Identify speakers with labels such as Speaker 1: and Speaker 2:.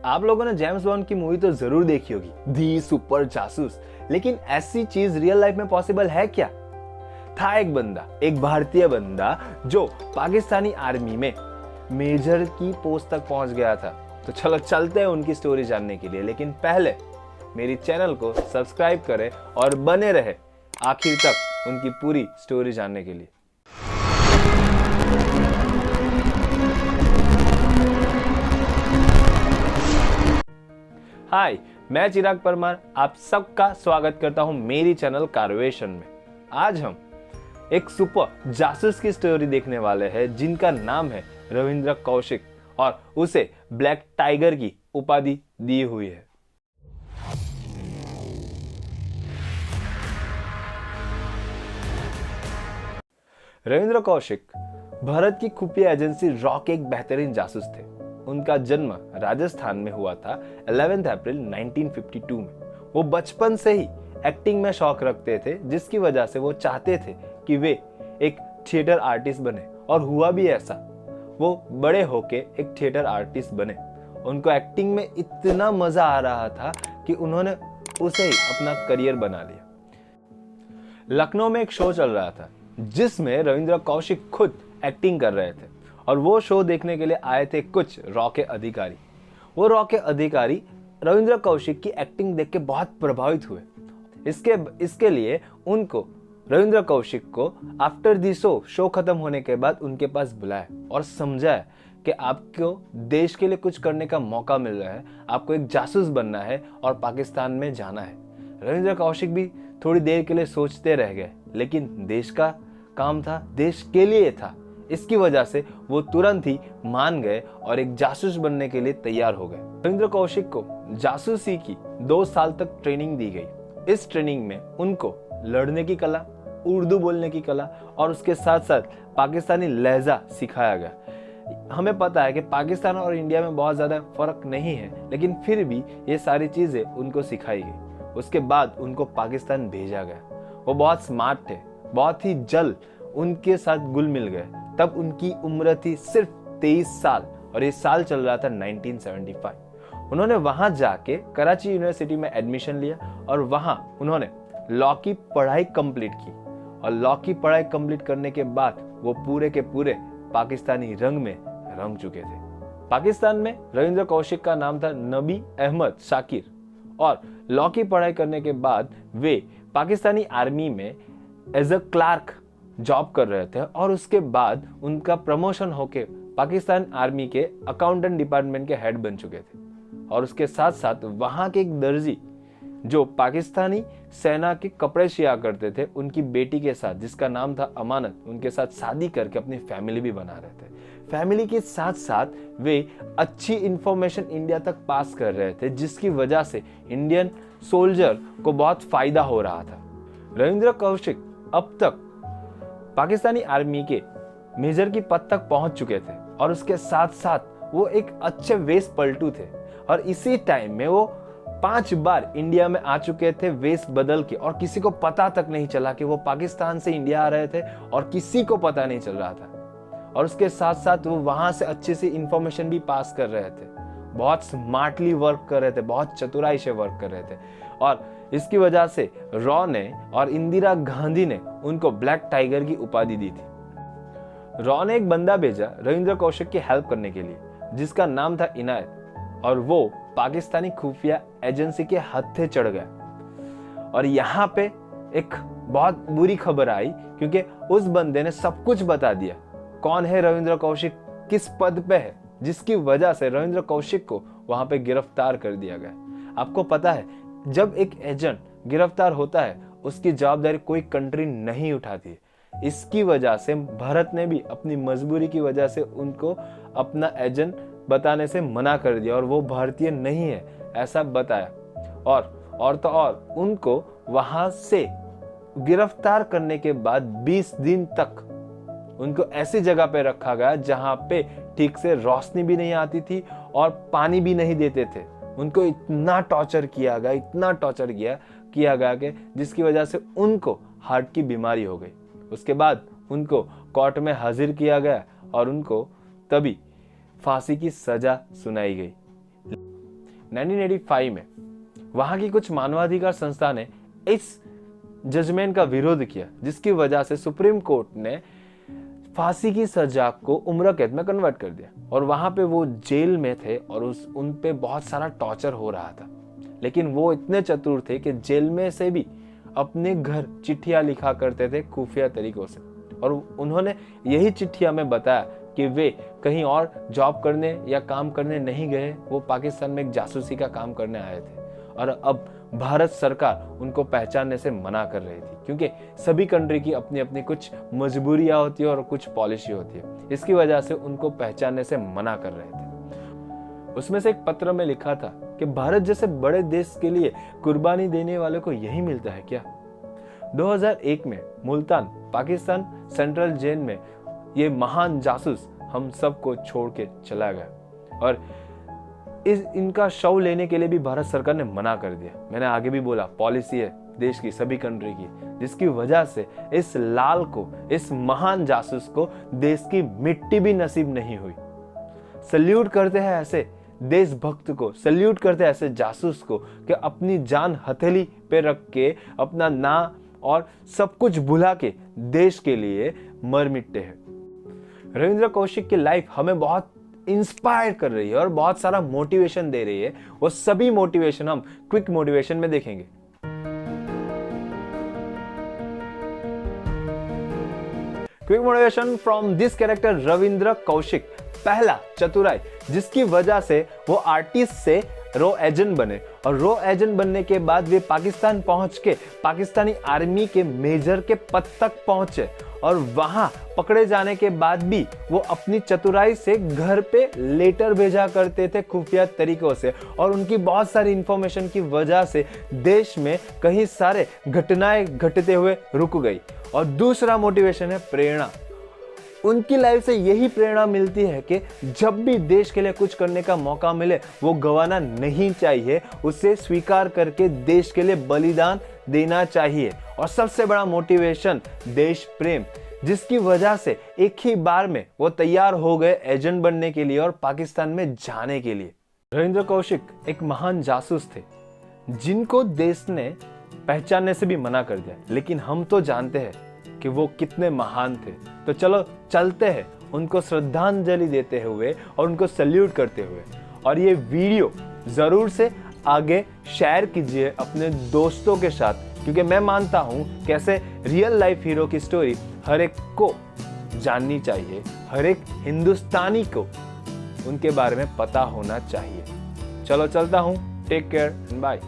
Speaker 1: आप लोगों ने जेम्स बॉन्ड की मूवी तो जरूर देखी होगी, दी सुपर जासूस, लेकिन ऐसी चीज रियल लाइफ में पॉसिबल है क्या? था एक बंदा, एक भारतीय बंदा जो पाकिस्तानी आर्मी में मेजर की पोस्ट तक पहुंच गया था। तो चलो चलते हैं उनकी स्टोरी जानने के लिए, लेकिन पहले मेरी चैनल को सब्सक्राइब करें और बने रहे आखिर तक उनकी पूरी स्टोरी जानने के लिए। हाय, मैं चिराग परमार आप सबका स्वागत करता हूं मेरी चैनल कारवेशन में। आज हम एक सुपर जासूस की स्टोरी देखने वाले हैं जिनका नाम है रविंद्र कौशिक और उसे ब्लैक टाइगर की उपाधि दी हुई है। रविंद्र कौशिक भारत की खुफिया एजेंसी रॉ के एक बेहतरीन जासूस थे। उनका जन्म राजस्थान में हुआ था 11 अप्रैल 1952 में। वो बचपन से ही एक्टिंग में शौक रखते थे, जिसकी वजह से वो चाहते थे कि वे एक थिएटर आर्टिस्ट बने, और हुआ भी ऐसा। वो बड़े होके एक थिएटर आर्टिस्ट बने। उनको एक्टिंग में इतना मजा आ रहा था कि उन्होंने उसे ही अपना करियर बना लिया। लखनऊ में एक शो चल रहा था जिसमें रविंद्र कौशिक खुद एक्टिंग कर रहे थे, और वो शो देखने के लिए आए थे कुछ रॉ के अधिकारी। वो रॉ के अधिकारी रविंद्र कौशिक की एक्टिंग देख के बहुत प्रभावित हुए। इसके लिए उनको रविंद्र कौशिक को आफ्टर दी शो खत्म होने के बाद उनके पास बुलाया और समझाया कि आपको देश के लिए कुछ करने का मौका मिल रहा है, आपको एक जासूस बनना है और पाकिस्तान में जाना है। रविंद्र कौशिक भी थोड़ी देर के लिए सोचते रह गए, लेकिन देश का काम था, देश के लिए था। इसकी वजह से वो तुरंत ही मान गए और एक जासूस बनने के लिए तैयार हो गए। रविंद्र कौशिक को जासूसी की 2 साल तक ट्रेनिंग दी गई। इस ट्रेनिंग में उनको लड़ने की कला, उर्दू बोलने की कला और उसके साथ साथ पाकिस्तानी लहजा सिखाया गया। हमें पता है कि पाकिस्तान और इंडिया में बहुत ज्यादा फर्क नहीं है, लेकिन फिर भी ये सारी चीजें उनको सिखाई गई। उसके बाद उनको पाकिस्तान भेजा गया। वो बहुत स्मार्ट थे, बहुत ही जल्द उनके साथ घुल मिल गए। तब उनकी उम्र थी सिर्फ 23 साल और ये साल चल रहा था 1975। उन्होंने वहां जाके कराची यूनिवर्सिटी में एडमिशन लिया और वहां उन्होंने लॉ की पढ़ाई कंप्लीट की, और लॉ की पढ़ाई कंप्लीट करने के बाद वो पूरे के पूरे पाकिस्तानी रंग में रंग चुके थे। पाकिस्तान में रविंद्र कौशिक का नाम था नबी अहमद शाकिर, और लॉ की पढ़ाई करने के बाद वे पाकिस्तानी आर्मी में एज अ क्लार्क जॉब कर रहे थे, और उसके बाद उनका प्रमोशन होके पाकिस्तान आर्मी के अकाउंटेंट डिपार्टमेंट के हेड बन चुके थे। और उसके साथ साथ वहां के एक दर्जी जो पाकिस्तानी सेना के कपड़े सिया करते थे, उनकी बेटी के साथ जिसका नाम था अमानत, उनके साथ शादी करके अपनी फैमिली भी बना रहे थे। फैमिली के साथ साथ वे अच्छी इंफॉर्मेशन इंडिया तक पास कर रहे थे, जिसकी वजह से इंडियन सोल्जर को बहुत फायदा हो रहा था। रविंद्र कौशिक अब तक पाकिस्तानी आर्मी के मेजर की पद तक पहुंच चुके थे, और उसके साथ साथ वो एक अच्छे वेश पलटू थे। और इसी टाइम में वो 5 बार इंडिया में आ चुके थे वेश बदल के, और किसी को पता तक नहीं चला कि वो पाकिस्तान से इंडिया आ रहे थे, और किसी को पता नहीं चल रहा था। और उसके साथ साथ वो वहां से अच्छी सी इंफॉर्मेशन भी पास कर रहे थे, बहुत स्मार्टली वर्क कर रहे थे, बहुत चतुराई से वर्क कर रहे थे। और इसकी वजह से रॉ ने और इंदिरा गांधी ने उनको ब्लैक टाइगर की उपाधि दी थी। रॉ ने एक बंदा भेजा रविंद्र कौशिक की हेल्प करने के लिए, जिसका नाम था इनायत, और वो पाकिस्तानी खुफिया एजेंसी के हत्थे चढ़ गया। और यहाँ पे एक बहुत बुरी खबर आई, क्योंकि उस बंदे ने सब कुछ बता दिया, कौन है रविंद्र कौशिक, किस पद पे है, जिसकी वजह से रविंद्र कौशिक को वहां पे गिरफ्तार कर दिया गया। आपको पता है, जब एक एजेंट गिरफ्तार होता है उसकी जवाबदारी कोई कंट्री नहीं उठाती। इसकी वजह से भारत ने भी अपनी मजबूरी की वजह से उनको अपना एजेंट बताने से मना कर दिया, और वो भारतीय नहीं है ऐसा बताया। और तो और उनको वहां से गिरफ्तार करने के बाद 20 दिन तक उनको ऐसी जगह पे रखा गया जहां पे ठीक से रोशनी भी नहीं आती थी और पानी भी नहीं देते थे। उनको इतना टॉर्चर किया गया, इतना टॉर्चर किया गया कि जिसकी वजह से उनको हार्ट की बीमारी हो गई। उसके बाद उनको कोर्ट में हाजिर किया गया और उनको तभी फांसी की सजा सुनाई गई। 1985 में वहां की कुछ मानवाधिकार संस्था ने इस जजमेंट का विरोध किया, जिसकी वजह से सुप्रीम कोर्ट ने फांसी की सजा को उम्र कैद में कन्वर्ट कर दिया। और वहां पे वो जेल में थे और उन पे बहुत सारा टॉर्चर हो रहा था, लेकिन वो इतने चतुर थे कि जेल में से भी अपने घर चिट्ठियां लिखा करते थे खुफिया तरीकों से। और उन्होंने यही चिट्ठियां में बताया कि वे कहीं और जॉब करने या काम करने नहीं गए, वो पाकिस्तान में एक जासूसी का काम करने आए थे। और अब भारत सरकार उनको पहचानने से मना कर रही थी, क्योंकि सभी कंट्री की अपनी अपनी कुछ मजबूरियां होती है और कुछ पॉलिसी होती है। इसकी वजह से उनको पहचानने से मना कर रहे थे। उसमें से एक पत्र में लिखा था कि भारत जैसे बड़े देश के लिए कुर्बानी देने वाले को यही मिलता है क्या। 2001 में मुल्तान पाकिस्तान सेंट्रल जेल में ये महान जासूस हम सबको छोड़ के चला गया और इनका शव लेने के लिए भी भारत सरकार ने मना कर दिया। मैंने आगे भी बोला, पॉलिसी है देश की सभी कंट्री की, जिसकी वजह से इस लाल को, इस महान जासूस को देश की मिट्टी भी नसीब नहीं हुई। सल्यूट करते हैं ऐसे देशभक्त को, सल्यूट करते हैं ऐसे जासूस को कि अपनी जान हथेली पे रख के अपना नाम और सब कुछ भुला के देश के लिए मर मिटते हैं। रविंद्र कौशिक की लाइफ हमें बहुत इंस्पायर कर रही है और बहुत सारा मोटिवेशन दे रही है। वो सभी मोटिवेशन हम क्विक मोटिवेशन में देखेंगे। Quick motivation from this character Ravindra Kaushik. पहला, चतुराई, जिसकी वजह से वो आर्टिस्ट से रो एजेंट बने और रो एजेंट बनने के बाद वे पाकिस्तान पहुंच के पाकिस्तानी आर्मी के मेजर के पद तक पहुंचे और वहां पकड़े जाने के बाद भी वो अपनी चतुराई से घर पे लेटर भेजा करते थे खुफिया तरीकों से। और उनकी बहुत सारी इंफॉर्मेशन की वजह से देश में कई सारे घटनाएं घटते हुए रुक गई। और दूसरा मोटिवेशन है प्रेरणा। उनकी लाइफ से यही प्रेरणा मिलती है कि जब भी देश के लिए कुछ करने का मौका मिले वो गंवाना नहीं चाहिए, उसे स्वीकार करके देश के लिए बलिदान देना चाहिए। और सबसे बड़ा मोटिवेशन देश प्रेम, जिसकी वजह से एक ही बार में वो तैयार हो गए एजेंट बनने के लिए और पाकिस्तान में जाने के लिए। रविंद्र कौशिक एक महान जासूस थे जिनको देश ने पहचानने से भी मना कर दिया, लेकिन हम तो जानते हैं कि वो कितने महान थे। तो चलो चलते हैं उनको श्रद्धांजलि देते हुए और उनको सल्यूट करते हुए। और ये वीडियो जरूर से आगे शेयर कीजिए अपने दोस्तों के साथ, क्योंकि मैं मानता हूं कैसे रियल लाइफ हीरो की स्टोरी हर एक को जाननी चाहिए, हर एक हिंदुस्तानी को उनके बारे में पता होना चाहिए। चलो चलता हूं, टेक केयर एंड बाय।